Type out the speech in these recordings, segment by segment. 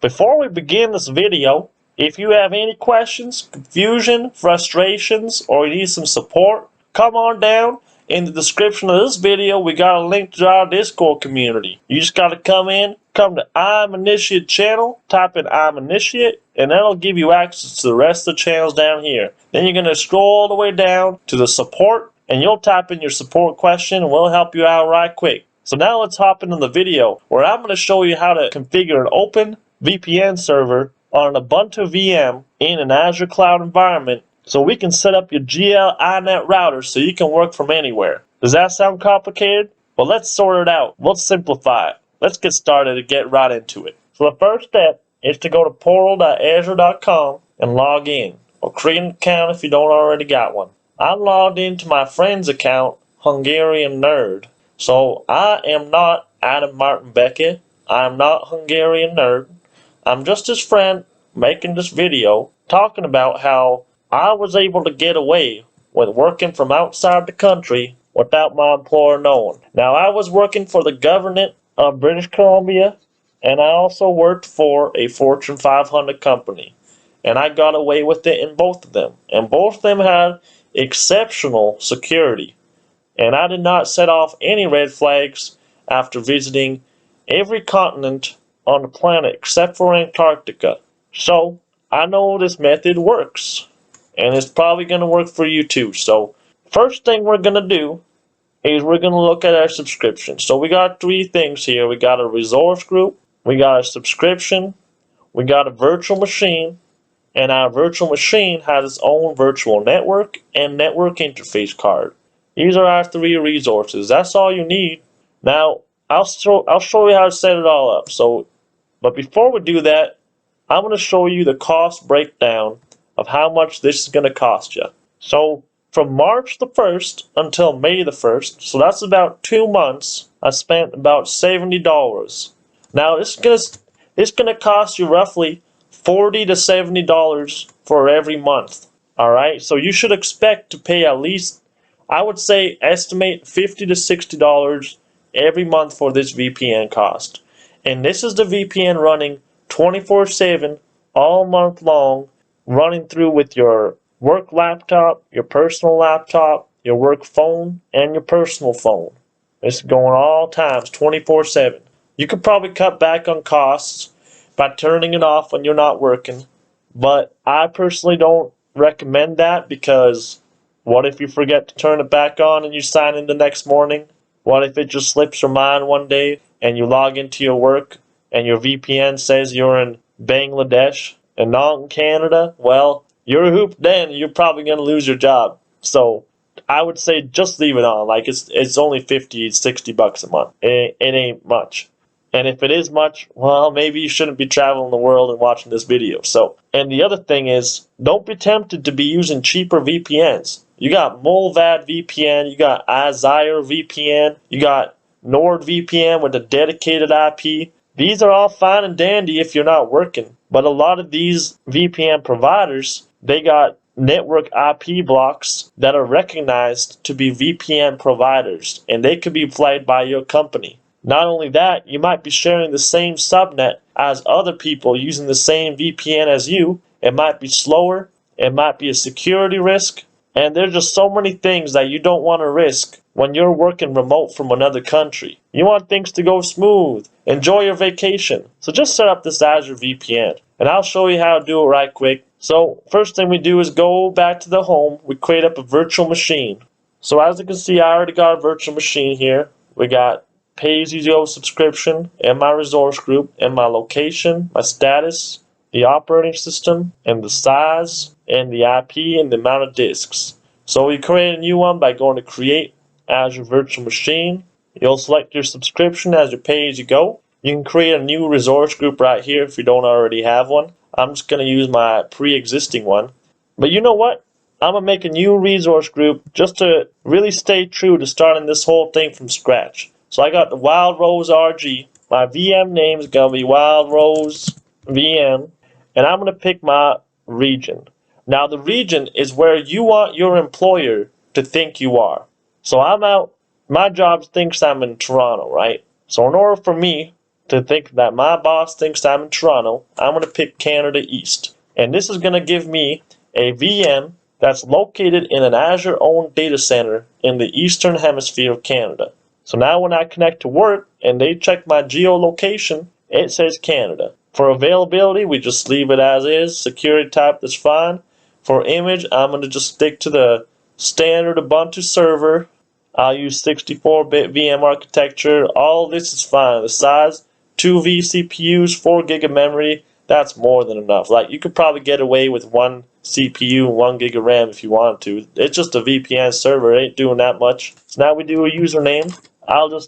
Before we begin this video, if you have any questions, confusion, frustrations, or you need some support, come on down. In the description of this video, we got a link to our Discord community. You just got to come to I'm Initiate channel, type in I'm Initiate, and that'll give you access to the rest of the channels down here. Then you're going to scroll all the way down to the support, and you'll type in your support question, and we'll help you out right quick. So now let's hop into the video, where I'm going to show you how to configure an open VPN server on an Ubuntu VM in an Azure cloud environment, so we can set up your GL.iNet router so you can work from anywhere. Does that sound complicated? Well, let's sort it out. Let's simplify it. Let's get started and get right into it. So the first step is to go to portal.azure.com and log in, or create an account if you don't already got one. I'm logged into my friend's account, Hungarian Nerd. So I am not Adam Martin Beckett. I am not Hungarian Nerd. I'm just his friend making this video talking about how I was able to get away with working from outside the country without my employer knowing. Now, I was working for the government of British Columbia, and I also worked for a Fortune 500 company. And I got away with it in both of them. And both of them had exceptional security. And I did not set off any red flags after visiting every continent on the planet except for Antarctica. So, I know this method works. And it's probably going to work for you too. So, first thing we're going to do is we're going to look at our subscription. So, we got three things here. We got a resource group, we got a subscription, we got a virtual machine, and our virtual machine has its own virtual network and network interface card. These are our three resources. That's all you need. Now, I'll show you how to set it all up. But before we do that, I'm going to show you the cost breakdown of how much this is going to cost you. So from March the 1st until May the 1st, so that's about 2 months, I spent about $70. Now it's going to cost you roughly $40 to $70 for every month. Alright, so you should expect to pay at least, I would say, estimate $50 to $60 every month for this VPN cost. And this is the VPN running 24/7 all month long, running through with your work laptop, your personal laptop, your work phone, and your personal phone. It's going all times, 24/7. You could probably cut back on costs by turning it off when you're not working, but I personally don't recommend that, because what if you forget to turn it back on and you sign in the next morning? What if it just slips your mind one day and you log into your work and your VPN says you're in Bangladesh and not in Canada? Well, you're hooped then. You're probably going to lose your job. So I would say just leave it on. Like it's only $50, $60 a month. It ain't much. And if it is much, well, maybe you shouldn't be traveling the world and watching this video. So, and the other thing is, don't be tempted to be using cheaper VPNs. You got Mullvad VPN, you got Azure VPN, you got NordVPN with a dedicated IP. These are all fine and dandy if you're not working. But a lot of these VPN providers, they got network IP blocks that are recognized to be VPN providers, and they could be flagged by your company. Not only that, you might be sharing the same subnet as other people using the same VPN as you. It might be slower, it might be a security risk, and there's just so many things that you don't want to risk when you're working remote from another country. You want things to go smooth. Enjoy your vacation. So just set up this Azure VPN, and I'll show you how to do it right quick. So first thing we do is go back to the home. We create up a virtual machine. So as you can see, I already got a virtual machine here. We got pay-as-you-go subscription, and my resource group, and my location, my status, the operating system, and the size, and the IP, and the amount of disks. So we create a new one by going to Create Azure Virtual Machine. You'll select your subscription as your pay-as-you-go. You can create a new resource group right here if you don't already have one. I'm just going to use my pre-existing one. But you know what? I'm going to make a new resource group just to really stay true to starting this whole thing from scratch. So I got the wildrose RG. My VM name is going to be wildrose VM. And I'm going to pick my region. Now the region is where you want your employer to think you are. So I'm out. My job thinks I'm in Toronto, right? So in order for me to think that my boss thinks I'm in Toronto, I'm going to pick Canada East. And this is going to give me a VM that's located in an Azure-owned data center in the Eastern Hemisphere of Canada. So now when I connect to work and they check my geolocation, it says Canada. For availability, we just leave it as is. Security type, that's fine. For image, I'm going to just stick to the standard Ubuntu server. I'll use 64-bit VM architecture. All this is fine. The size, 2 vCPUs, 4 gig of memory, that's more than enough. Like, you could probably get away with 1 CPU and 1 gig of RAM if you wanted to. It's just a VPN server. It ain't doing that much. So now we do a username. I'll do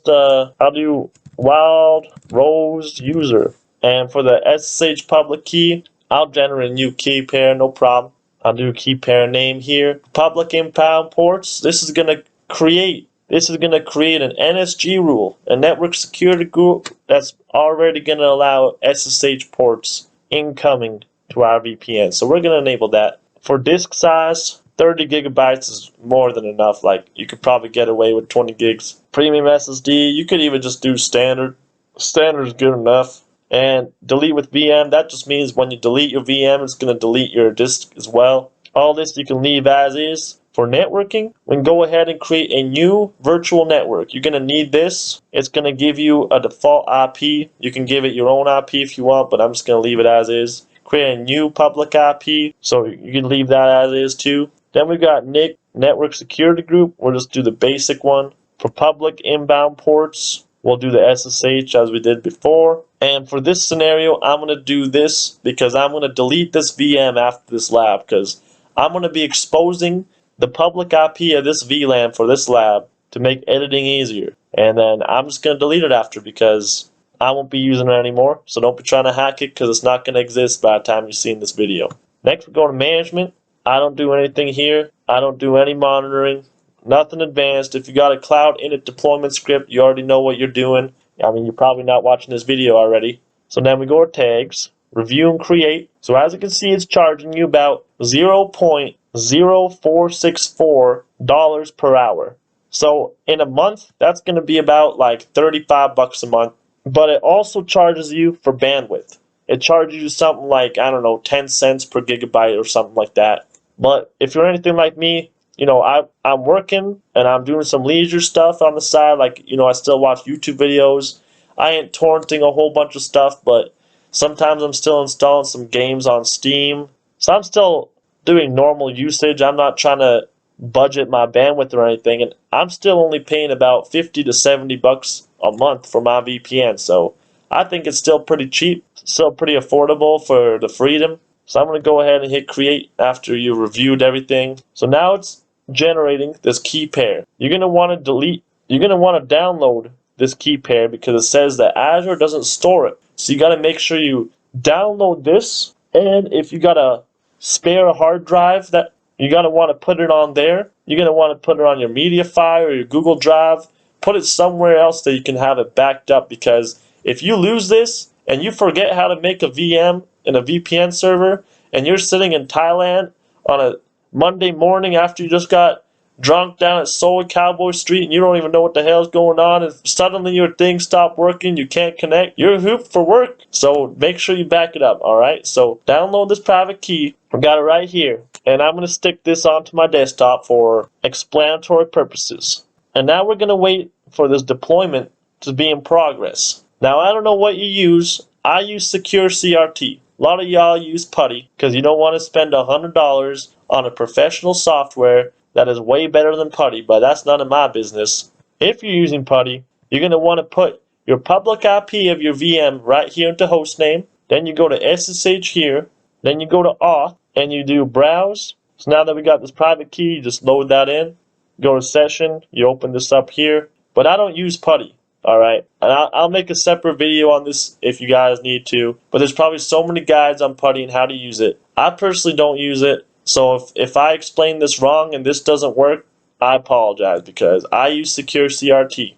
wildroseuser. And for the SSH public key, I'll generate a new key pair, no problem. I'll do key pair name here. Public impound ports. This is gonna create an NSG rule, a network security group that's already gonna allow SSH ports incoming to our VPN. So we're gonna enable that. For disk size, 30 gigabytes is more than enough. Like, you could probably get away with 20 gigs. Premium SSD, you could even just do standard. Standard is good enough. And delete with VM, that just means when you delete your VM, it's going to delete your disk as well. All this you can leave as is. For networking, we can go ahead and create a new virtual network. You're going to need this. It's going to give you a default IP. You can give it your own IP if you want, but I'm just going to leave it as is. Create a new public IP, so you can leave that as is too. Then we've got NIC, Network Security Group. We'll just do the basic one. For public inbound ports, we'll do the SSH as we did before. And for this scenario, I'm going to do this because I'm going to delete this VM after this lab, because I'm going to be exposing the public IP of this VLAN for this lab to make editing easier. And then I'm just going to delete it after because I won't be using it anymore. So don't be trying to hack it because it's not going to exist by the time you've seen this video. Next, we go to management. I don't do anything here. I don't do any monitoring. Nothing advanced. If you got a cloud init deployment script, you already know what you're doing. I mean, you're probably not watching this video already. So then we go to tags, review and create. So as you can see, it's charging you about $0.0464 per hour. So in a month, that's going to be about like $35 a month. But it also charges you for bandwidth. It charges you something like, I don't know, 10 cents per gigabyte or something like that. But if you're anything like me, you know, I'm working and I'm doing some leisure stuff on the side. Like, you know, I still watch YouTube videos. I ain't torrenting a whole bunch of stuff, but sometimes I'm still installing some games on Steam. So I'm still doing normal usage. I'm not trying to budget my bandwidth or anything. And I'm still only paying about 50 to 70 bucks a month for my VPN. So I think it's still pretty cheap, still pretty affordable for the freedom. So I'm going to go ahead and hit create after you reviewed everything. So now it's generating this key pair. You're going to want to download this key pair because it says that Azure doesn't store it. So you got to make sure you download this, and if you got a spare hard drive, that you're going to want to put it on there. You're going to want to put it on your Mediafire or your Google Drive. Put it somewhere else that you can have it backed up, because if you lose this and you forget how to make a VM in a VPN server and you're sitting in Thailand on a Monday morning after you just got drunk down at Soy Cowboy Street and you don't even know what the hell's going on, and suddenly your thing stopped working, you can't connect, you're hooped for work. So make sure you back it up, alright? So download this private key. I got it right here. And I'm going to stick this onto my desktop for explanatory purposes. And now we're going to wait for this deployment to be in progress. Now, I don't know what you use. I use Secure CRT. A lot of y'all use Putty because you don't want to spend $100 on a professional software that is way better than Putty, but that's none of my business. If you're using Putty, you're going to want to put your public IP of your VM right here into hostname. Then you go to SSH here. Then you go to auth and you do browse. So now that we got this private key, you just load that in. Go to session. You open this up here. But I don't use Putty. Alright, and I'll make a separate video on this if you guys need to, but there's probably so many guides on Putty and how to use it. I personally don't use it, so if I explain this wrong and this doesn't work, I apologize, because I use Secure CRT.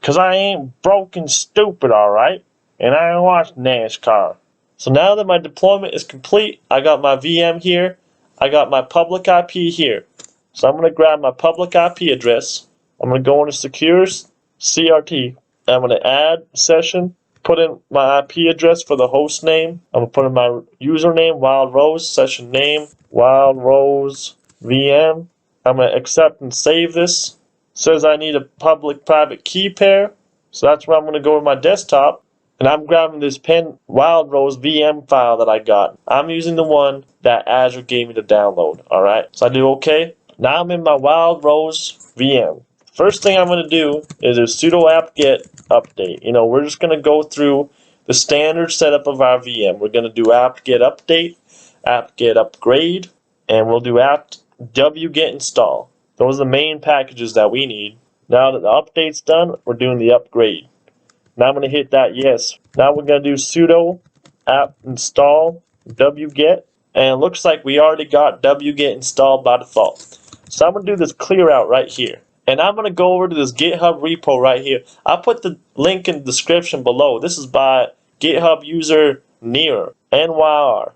Because I ain't broken stupid, alright? And I don't watch NASCAR. So now that my deployment is complete, I got my VM here, I got my public IP here. So I'm going to grab my public IP address, I'm going to go into Secure CRT. I'm going to add session, put in my IP address for the host name. I'm going to put in my username, wildrose, session name, wildrose VM. I'm going to accept and save this. It says I need a public-private key pair. So that's where I'm going to go to my desktop. And I'm grabbing this wildrose VM file that I got. I'm using the one that Azure gave me to download. Alright, so I do OK. Now I'm in my wildrose VM. First thing I'm going to do is a sudo apt-get update. We're just going to go through the standard setup of our VM. We're going to do apt-get update, apt-get upgrade, and we'll do apt-wget install. Those are the main packages that we need. Now that the update's done, we're doing the upgrade. Now I'm going to hit that yes. Now we're going to do sudo apt-install wget, and it looks like we already got wget installed by default. So I'm going to do this clear out right here. And I'm going to go over to this GitHub repo right here. I'll put the link in the description below. This is by GitHub user Near, NYR.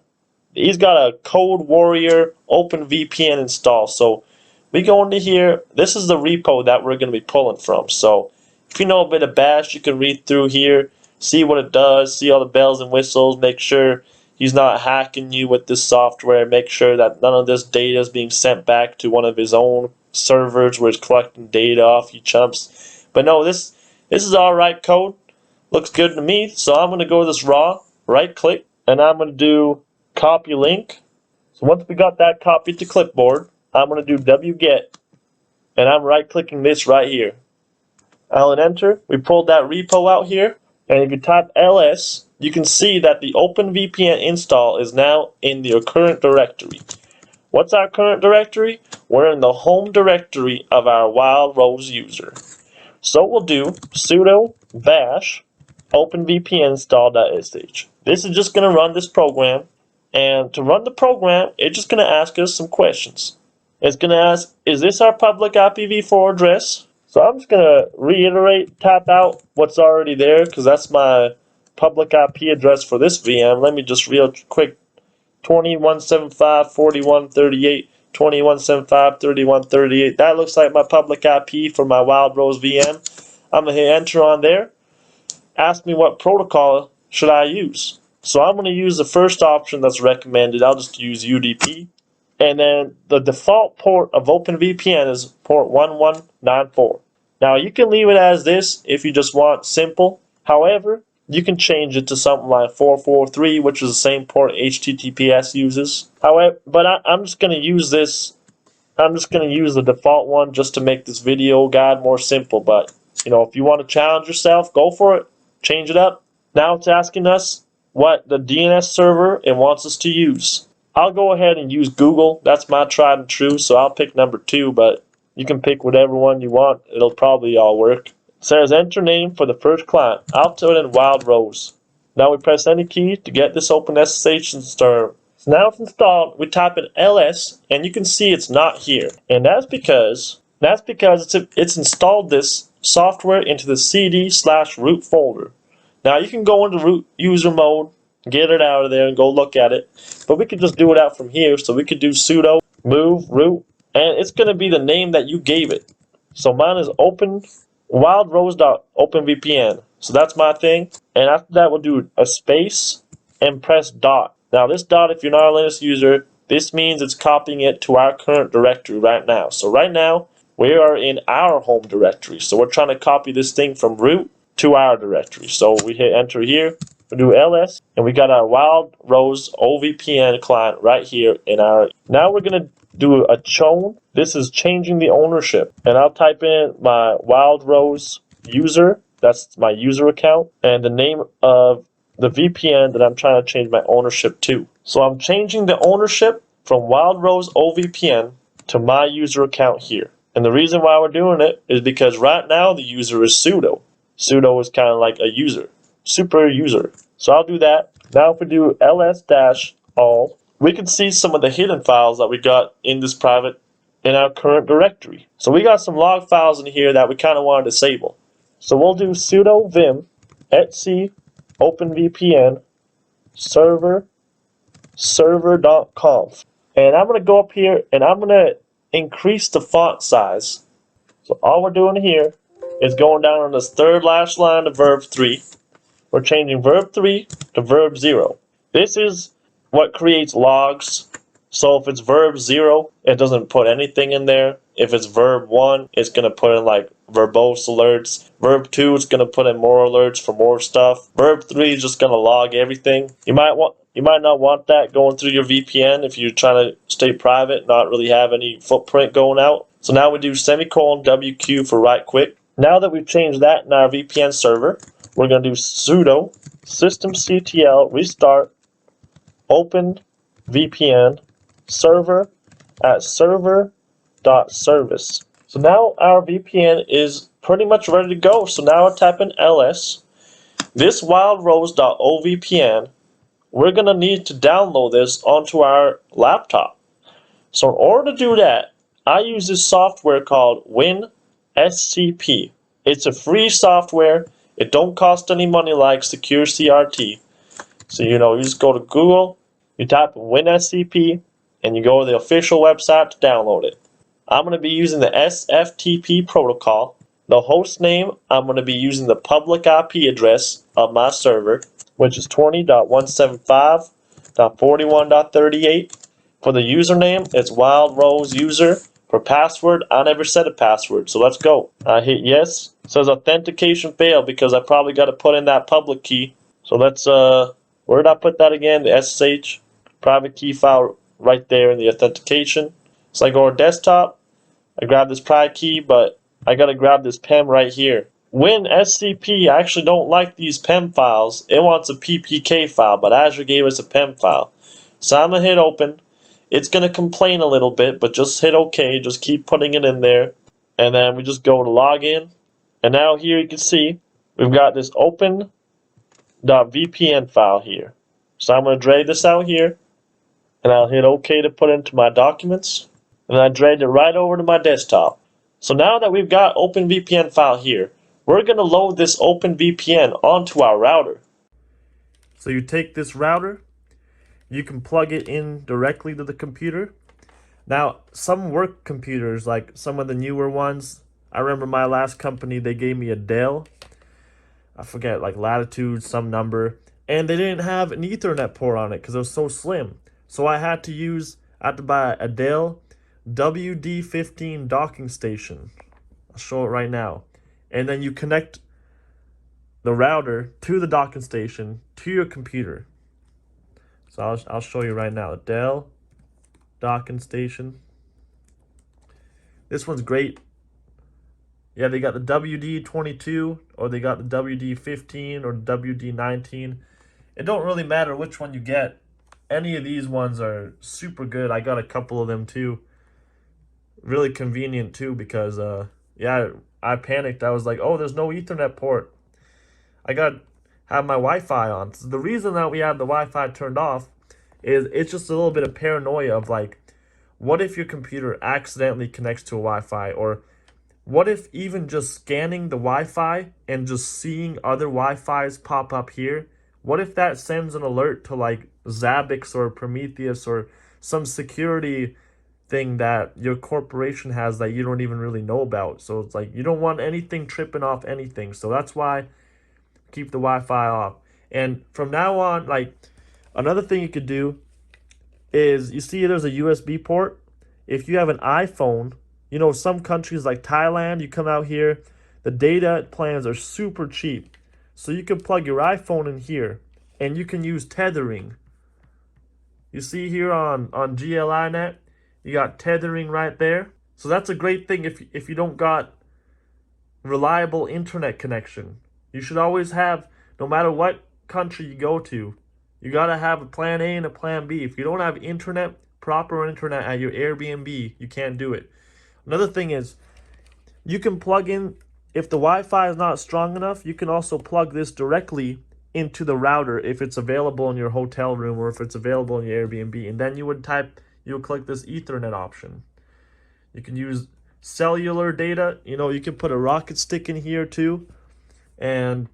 He's got a Code Warrior OpenVPN install. So we go into here. This is the repo that we're going to be pulling from. So if you know a bit of Bash, you can read through here, see what it does, see all the bells and whistles, make sure he's not hacking you with this software, make sure that none of this data is being sent back to one of his own servers where he's collecting data off you chumps. But no, this is alright code. Looks good to me. So I'm going to go to this raw, right click, and I'm going to do copy link. So once we got that copied to clipboard, I'm going to do wget, and I'm right clicking this right here. I'll hit enter. We pulled that repo out here, and if you type ls, you can see that the openvpn install is now in your current directory. What's our current directory? We're in the home directory of our wildroseuser. So we'll do sudo bash openvpn-install.sh. This is just going to run this program, and to run the program, it's just going to ask us some questions. It's going to ask, is this our public IPv4 address? So I'm just going to reiterate, tap out what's already there, because that's my public IP address for this VM. Let me just real quick, 2175.41.38, 2175.31.38. That looks like my public IP for my wildrose VM. I'm going to hit enter on there. Ask me what protocol should I use. So I'm going to use the first option that's recommended. I'll just use UDP. And then the default port of OpenVPN is port 1194. Now you can leave it as this if you just want simple. However, you can change it to something like 443, which is the same port HTTPS uses. However, but I'm just going to use this. I'm just going to use the default one just to make this video guide more simple. But if you want to challenge yourself, go for it. Change it up. Now it's asking us what the DNS server it wants us to use. I'll go ahead and use Google. That's my tried and true, so I'll pick number 2, but you can pick whatever one you want. It'll probably all work. It says enter name for the first client. I'll put in wildrose. Now we press any key to get this open SSH installed. So now it's installed. We type in ls, and you can see it's not here. And that's because it's installed this software into the cd/root folder. Now you can go into root user mode, get it out of there, and go look at it. But we could just do it out from here. So we could do sudo move root, and it's going to be the name that you gave it. So mine is wildrose.ovpn. So that's my thing. And after that, we'll do a space and press dot. Now this dot, if you're not a Linux user, this means it's copying it to our current directory right now. So right now, we are in our home directory. So we're trying to copy this thing from root to our directory. So we hit enter here. We do ls, and we got our wildroseuser client right here in our. Now we're going to do a chown. This is changing the ownership. And I'll type in my wildroseuser. That's my user account. And the name of the VPN that I'm trying to change my ownership to. So I'm changing the ownership from wildroseuser to my user account here. And the reason why we're doing it is because right now the user is sudo. Sudo is kind of like a user, super user. So I'll do that. Now if we do ls-all, we can see some of the hidden files that we got in this private, in our current directory. So we got some log files in here that we kind of want to disable. So we'll do sudo vim etc openvpn server.conf. And I'm going to go up here and I'm going to increase the font size. So all we're doing here is going down on this third last line of verb 3. we're changing verb 3 to verb 0. This is what creates logs. So if it's verb 0, it doesn't put anything in there. If it's verb 1, it's going to put in like verbose alerts. Verb 2 is going to put in more alerts for more stuff. Verb 3 is just going to log everything. You might not want that going through your VPN if you're trying to stay private, not really have any footprint going out. So now we do semicolon WQ for right quick. Now that we've changed that in our VPN server, we're going to do sudo systemctl restart openvpn server at server.service. So now our VPN is pretty much ready to go. So now I type in ls. This wildrose.ovpn, we're going to need to download this onto our laptop. So in order to do that, I use this software called WinSCP. It's a free software. It don't cost any money like Secure CRT. So you just go to Google, you type in WinSCP, and you go to the official website to download it. I'm going to be using the SFTP protocol. The host name, I'm going to be using the public IP address of my server, which is 20.175.41.38. For the username, it's wildroseuser. For password, I never set a password, so let's go. I hit yes. It says authentication failed because I probably got to put in that public key. So let's, where did I put that again? The SSH private key file right there in the authentication. So I go to desktop, I grab this private key, but I got to grab this PEM right here. WinSCP actually don't like these PEM files. It wants a PPK file, but Azure gave us a PEM file. So I'm going to hit open. It's going to complain a little bit, but just hit OK. Just keep putting it in there. And then we just go to login. And now here you can see we've got this open.vpn file here. So I'm going to drag this out here. And I'll hit OK to put into my documents. And I dragged it right over to my desktop. So now that we've got OpenVPN file here, we're going to load this OpenVPN onto our router. So you take this router, you can plug it in directly to the computer. Now, some work computers, like some of the newer ones, I remember my last company, they gave me a Dell. I forget, like latitude, some number. And they didn't have an Ethernet port on it because it was so slim. So I had to buy a Dell WD-15 docking station. I'll show it right now. And then you connect the router to the docking station to your computer. So I'll show you right now. Dell docking station. This one's great. Yeah, they got the WD-22 or they got the WD-15 or the WD-19. It don't really matter which one you get. Any of these ones are super good. I got a couple of them too. Really convenient too because yeah, I panicked. I was like, oh, there's no Ethernet port. I got to have my Wi-Fi on. So the reason that we have the Wi-Fi turned off is it's just a little bit of paranoia of like, what if your computer accidentally connects to a Wi-Fi? Or what if even just scanning the Wi-Fi and just seeing other Wi-Fis pop up here, what if that sends an alert to like Zabbix or Prometheus or some security thing that your corporation has that you don't even really know about? So it's like you don't want anything tripping off anything. So that's why keep the Wi-Fi off. And from now on, like another thing you could do is you see there's a USB port. If you have an iPhone, some countries like Thailand, you come out here, the data plans are super cheap. So you can plug your iPhone in here and you can use tethering. You see here on GL.iNet, you got tethering right there. So that's a great thing if you don't got reliable internet connection. You should always have, no matter what country you go to, you got to have a plan A and a plan B. If you don't have proper internet at your Airbnb, you can't do it. Another thing is, you can plug in, if the Wi-Fi is not strong enough, you can also plug this directly into the router if it's available in your hotel room or if it's available in your Airbnb. And then you would click this Ethernet option. You can use cellular data. You can put a rocket stick in here too. And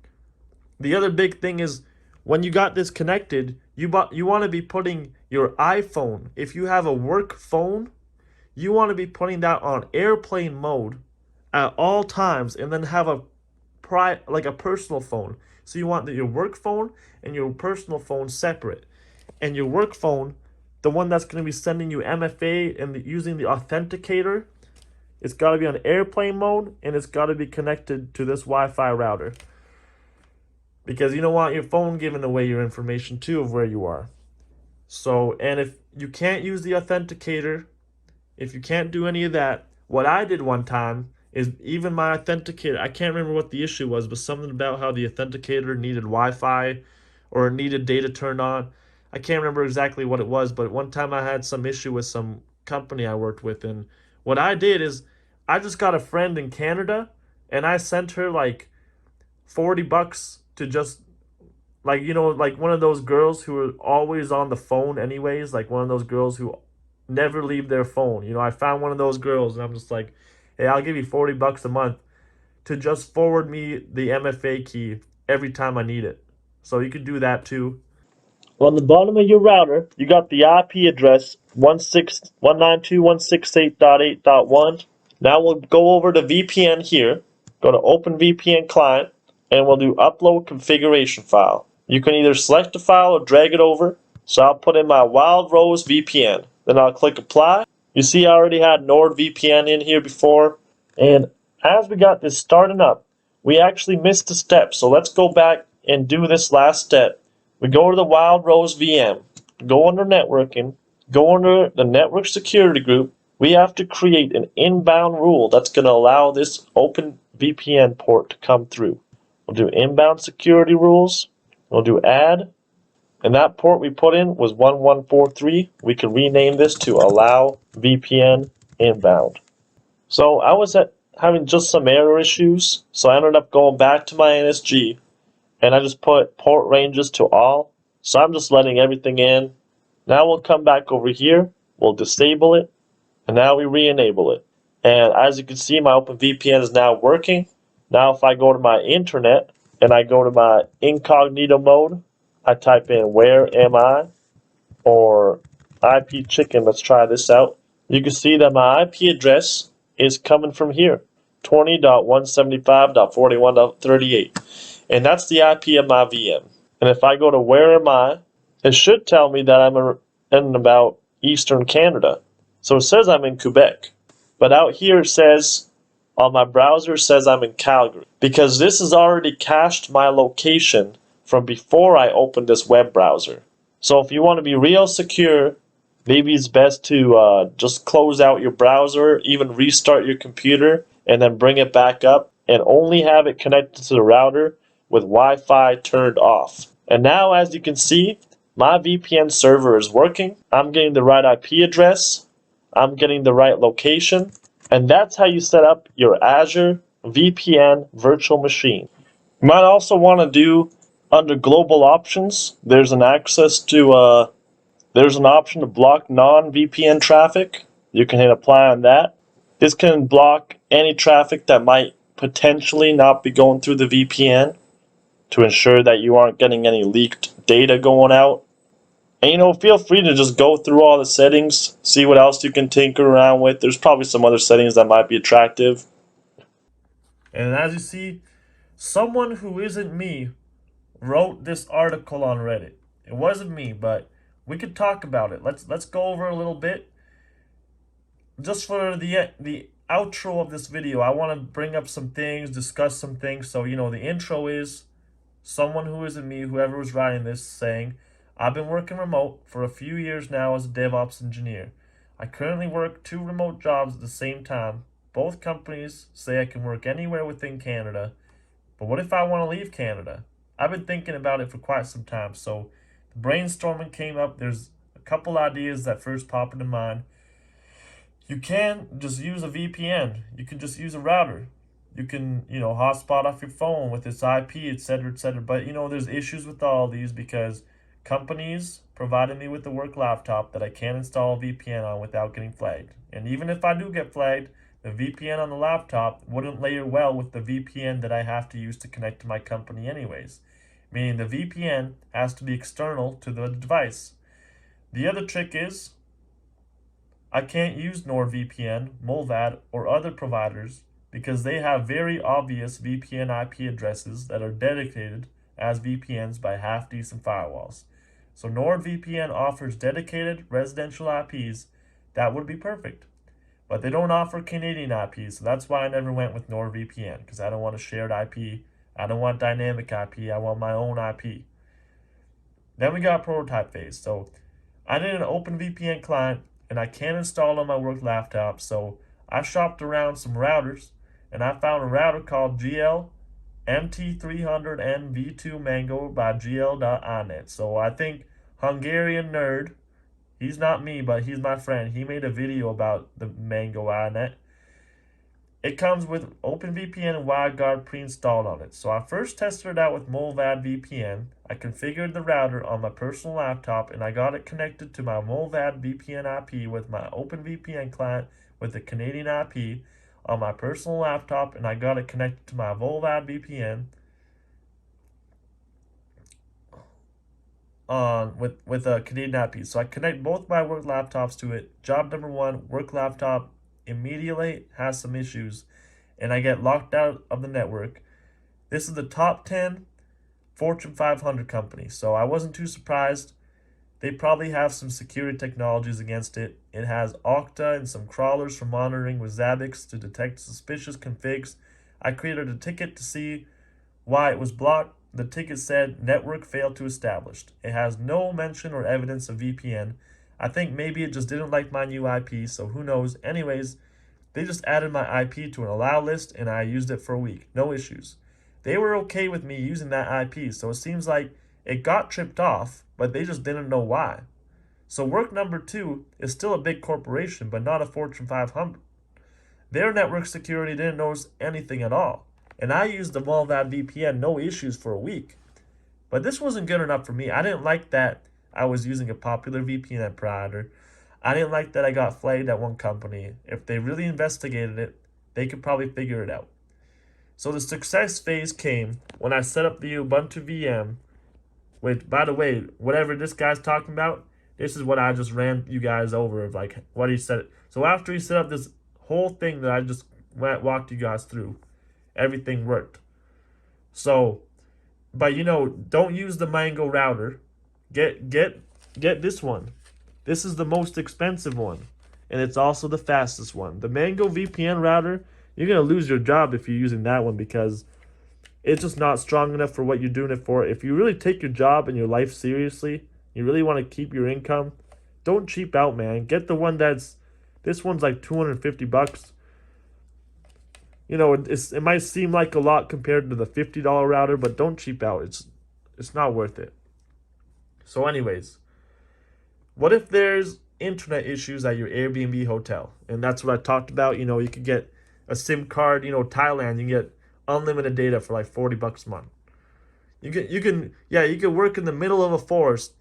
the other big thing is when you got this connected, you want to be putting your iPhone, if you have a work phone, you want to be putting that on airplane mode at all times and then have a personal phone. So you want your work phone and your personal phone separate. And your work phone, the one that's going to be sending you MFA and using the authenticator, it's got to be on airplane mode, and it's got to be connected to this Wi-Fi router. Because you don't want your phone giving away your information too of where you are. So, and if you can't use the authenticator, if you can't do any of that, what I did one time is even my authenticator, I can't remember what the issue was, but something about how the authenticator needed Wi-Fi or needed data turned on. I can't remember exactly what it was, but one time I had some issue with some company I worked with, and what I did is I just got a friend in Canada and I sent her like $40 to just, like, you know, like one of those girls who are always on the phone anyways, like one of those girls who never leave their phone. You know, I found one of those girls and I'm just like, hey, I'll give you $40 a month to just forward me the MFA key every time I need it. So you could do that too. On the bottom of your router, you got the IP address 192.168.8.1. Now we'll go over to VPN here, go to openvpn client, and we'll do upload configuration file. You can either select the file or drag it over. So I'll put in my wildrose VPN. Then I'll click apply. You see I already had NordVPN in here before. And as we got this starting up, we actually missed a step. So let's go back and do this last step. We go to the wildrose VM, go under networking, go under the network security group. We have to create an inbound rule that's going to allow this open VPN port to come through. We'll do inbound security rules. We'll do add. And that port we put in was 1143. We can rename this to allow VPN inbound. So I was having just some error issues, so I ended up going back to my NSG and I just put port ranges to all. So I'm just letting everything in. Now we'll come back over here, we'll disable it, and now we re-enable it. And as you can see, my OpenVPN is now working. Now if I go to my internet and I go to my incognito mode, I type in where am I or IP chicken, let's try this out. You can see that my IP address is coming from here, 20.175.41.38. And that's the IP of my VM. And if I go to where am I, it should tell me that I'm in about Eastern Canada. So it says I'm in Quebec. But out here it says, on my browser it says I'm in Calgary. Because this has already cached my location from before I opened this web browser. So if you want to be real secure, maybe it's best to just close out your browser, even restart your computer, and then bring it back up, and only have it connected to the router with Wi-Fi turned off. And now, as you can see, my VPN server is working. I'm getting the right IP address. I'm getting the right location. And that's how you set up your Azure VPN virtual machine. You might also want to do, under global options, there's an option to block non-VPN traffic. You can hit apply on that. This can block any traffic that might potentially not be going through the VPN to ensure that you aren't getting any leaked data going out. And feel free to just go through all the settings, see what else you can tinker around with. There's probably some other settings that might be attractive. And as you see, someone who isn't me wrote this article on Reddit. It wasn't me, but we could talk about it. Let's go over a little bit. Just for the outro of this video, I want to bring up some things, discuss some things. So, the intro is someone who isn't me, whoever was writing this, saying, I've been working remote for a few years now as a DevOps engineer. I currently work 2 remote jobs at the same time. Both companies say I can work anywhere within Canada. But what if I want to leave Canada? I've been thinking about it for quite some time. So the brainstorming came up. There's a couple ideas that first popped into mind. You can just use a VPN. You can just use a router. You can, hotspot off your phone with its IP, etc., etc. But, there's issues with all these because companies provided me with a work laptop that I can't install a VPN on without getting flagged. And even if I do get flagged, the VPN on the laptop wouldn't layer well with the VPN that I have to use to connect to my company anyways. Meaning the VPN has to be external to the device. The other trick is I can't use NordVPN, Mullvad, or other providers because they have very obvious VPN IP addresses that are dedicated as VPNs by half-decent firewalls. So NordVPN offers dedicated residential IPs that would be perfect. But they don't offer Canadian IPs, so that's why I never went with NordVPN, because I don't want a shared IP. I don't want dynamic IP. I want my own IP. Then we got prototype phase. So I need an OpenVPN client, and I can't install on my work laptop, so I shopped around some routers, and I found a router called GL-AXT1800 V2 Mango by GL.iNet. So I think Hungarian nerd, he's not me, but he's my friend. He made a video about the Mango iNet. It comes with OpenVPN and WildGuard pre-installed on it. So I first tested it out with Molvad VPN. I configured the router on my personal laptop, and I got it connected to my Molvad VPN IP with my OpenVPN client with the Canadian IP on my personal laptop, and I got it connected to my Molvad VPN with a Canadian IP. So I connect both my work laptops to it. Job number one, work laptop immediately has some issues, and I get locked out of the network. This is the top 10 Fortune 500 company, so I wasn't too surprised. They probably have some security technologies against it. It has Okta and some crawlers for monitoring with Zabbix to detect suspicious configs. I created a ticket to see why it was blocked. The ticket said network failed to establish. It has no mention or evidence of VPN. I think maybe it just didn't like my new IP, so who knows. Anyways, they just added my IP to an allow list, and I used it for a week. No issues. They were okay with me using that IP, so it seems like it got tripped off, but they just didn't know why. So work number two is still a big corporation, but not a Fortune 500. Their network security didn't notice anything at all, and I used the Molvad VPN, no issues, for a week. But this wasn't good enough for me. I didn't like that I was using a popular VPN provider. I didn't like that I got flagged at one company. If they really investigated it, they could probably figure it out. So the success phase came when I set up the Ubuntu VM, which, by the way, whatever this guy's talking about, this is what I just ran you guys over of like what he said. So after he set up this whole thing that I just walked you guys through, everything worked. So, but don't use the Mango router. Get this one. This is the most expensive one, and it's also the fastest one. The Mango VPN router, you're gonna lose your job if you're using that one because it's just not strong enough for what you're doing it for. If you really take your job and your life seriously, you really want to keep your income, don't cheap out, man. Get the one this one's like $250. It might seem like a lot compared to the $50 router, but don't cheap out. It's not worth it. So anyways, what if there's internet issues at your Airbnb hotel? And that's what I talked about. You could get a SIM card, Thailand, you can get unlimited data for like $40 a month. You can work in the middle of a forest.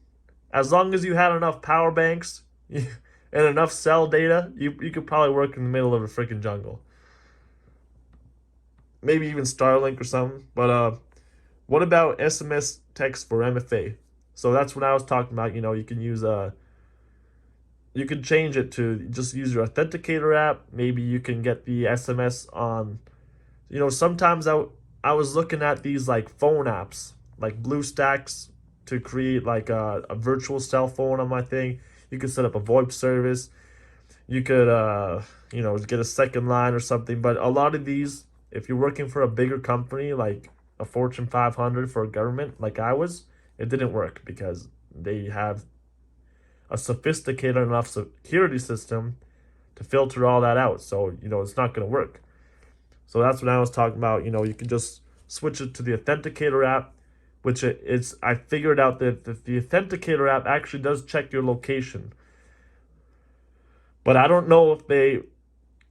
As long as you had enough power banks and enough cell data, you could probably work in the middle of a freaking jungle. Maybe even Starlink or something. But what about SMS text for MFA? So that's what I was talking about. You can use you can change it to just use your authenticator app. Maybe you can get the SMS on, sometimes I was looking at these like phone apps, like BlueStacks, to create like a virtual cell phone on my thing. You could set up a VoIP service. You could, get a second line or something. But a lot of these, if you're working for a bigger company, like a Fortune 500 for a government, like I was, it didn't work because they have a sophisticated enough security system to filter all that out. So, it's not going to work. So that's what I was talking about. You can just switch it to the Authenticator app, which I figured out that the Authenticator app actually does check your location. But I don't know if they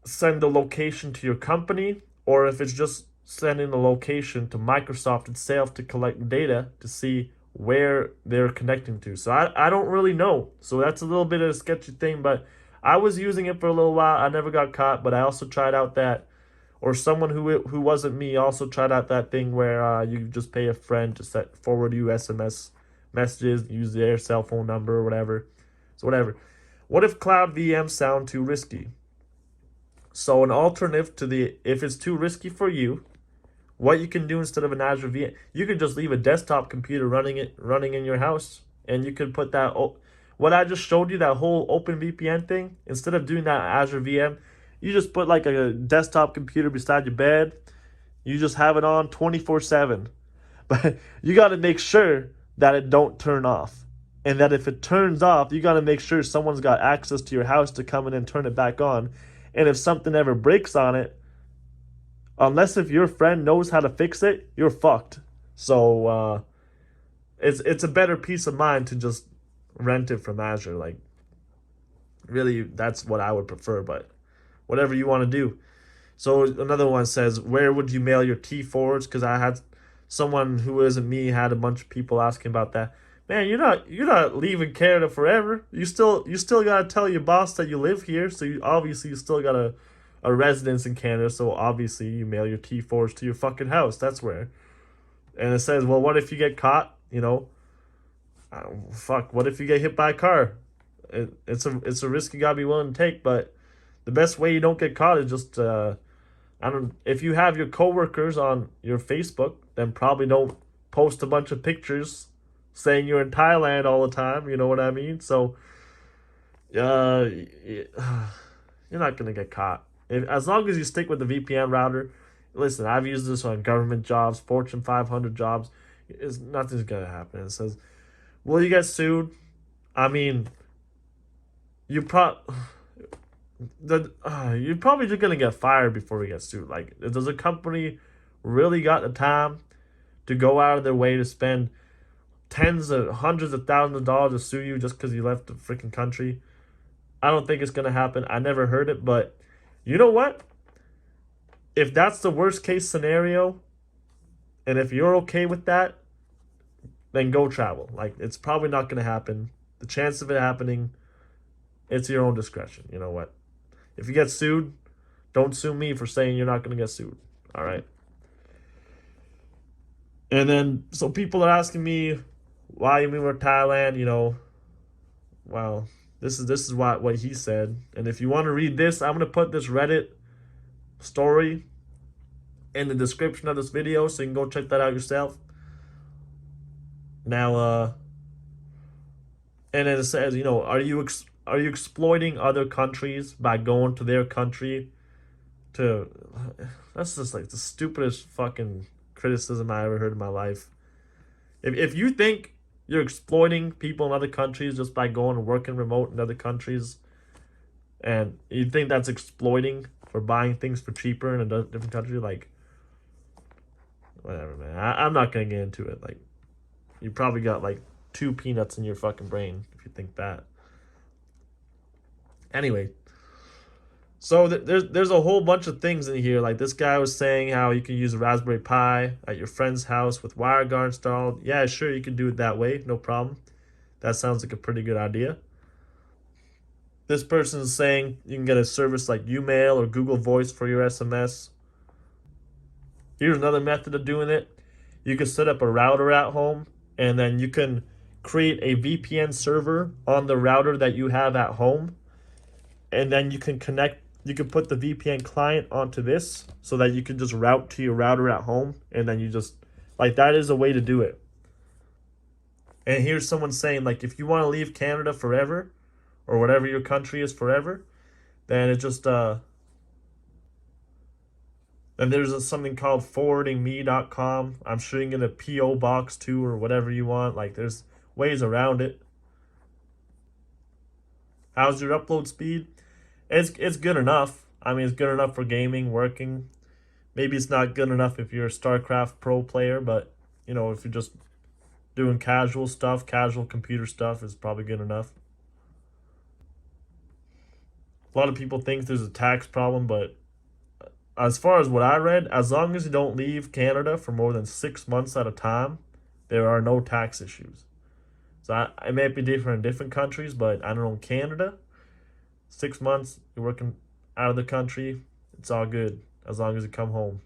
send the location to your company or if it's just sending the location to Microsoft itself to collect data to see where they're connecting to. So I don't really know. So that's a little bit of a sketchy thing, but I was using it for a little while. I never got caught, but I also tried out that, or someone who wasn't me also tried out that thing where you just pay a friend to forward you SMS messages, use their cell phone number or whatever. So whatever. What if cloud VMs sound too risky? So an alternative to if it's too risky for you, what you can do instead of an Azure VM, you could just leave a desktop computer running in your house, and you could put that. What I just showed you, that whole OpenVPN thing, instead of doing that Azure VM, you just put like a desktop computer beside your bed. You just have it on 24/7. But you got to make sure that it don't turn off. And that if it turns off, you got to make sure someone's got access to your house to come in and turn it back on. And if something ever breaks on it, unless if your friend knows how to fix it, you're fucked. So it's a better peace of mind to just rent it from Azure. Like, really, that's what I would prefer. But whatever you want to do. So another one says, where would you mail your T4s? Because I had someone who isn't me had a bunch of people asking about that. Man, you're not leaving Canada forever. You still gotta tell your boss that you live here. So you still got a residence in Canada. So obviously you mail your T4s to your fucking house. That's where. And it says, well, what if you get caught? Fuck. What if you get hit by a car? It's a risk you gotta be willing to take. But the best way you don't get caught is just if you have your coworkers on your Facebook, then probably don't post a bunch of pictures saying you're in Thailand all the time. You know what I mean? So, you're not gonna get caught as long as you stick with the VPN router. Listen, I've used this on government jobs, Fortune 500 jobs. Nothing's gonna happen. It says, will you get sued? I mean, you're probably just gonna get fired before we get sued. Like, does a company really got the time to go out of their way to spend tens of hundreds of thousands of dollars to sue you just because you left the freaking country? I don't think it's gonna happen. I never heard it, but you know what? If that's the worst case scenario, and if you're okay with that, then go travel. Like, it's probably not gonna happen. The chance of it happening, it's your own discretion. You know what? If you get sued, don't sue me for saying you're not going to get sued. All right. And then, so people are asking me why you moved to Thailand. Well, this is what he said. And if you want to read this, I'm going to put this Reddit story in the description of this video, so you can go check that out yourself. Now, and then it says, are you exploiting other countries by going to their country to... That's just like the stupidest fucking criticism I ever heard in my life. If you think you're exploiting people in other countries just by going and working remote in other countries, and you think that's exploiting for buying things for cheaper in a different country, like, whatever, man. I'm not gonna get into it. Like, you probably got like 2 peanuts in your fucking brain if you think that. Anyway, so there's a whole bunch of things in here. Like, this guy was saying how you can use a Raspberry Pi at your friend's house with WireGuard installed. Yeah, sure, you can do it that way, no problem. That sounds like a pretty good idea. This person is saying you can get a service like Umail or Google Voice for your SMS. Here's another method of doing it. You can set up a router at home, and then you can create a VPN server on the router that you have at home. And then you can put the VPN client onto this so that you can just route to your router at home. And then you just, like, that is a way to do it. And here's someone saying, like, if you want to leave Canada forever, or whatever your country is forever, then it just, then there's something called forwardingme.com. I'm sure you can get a P.O. box too, or whatever you want. Like, there's ways around it. How's your upload speed? It's good enough. I mean, it's good enough for gaming, working. Maybe it's not good enough if you're a StarCraft pro player, but, if you're just doing casual stuff, casual computer stuff, is probably good enough. A lot of people think there's a tax problem, but as far as what I read, as long as you don't leave Canada for more than 6 months at a time, there are no tax issues. So it may be different in different countries, but I don't know, in Canada, 6 months, you're working out of the country, it's all good as long as you come home.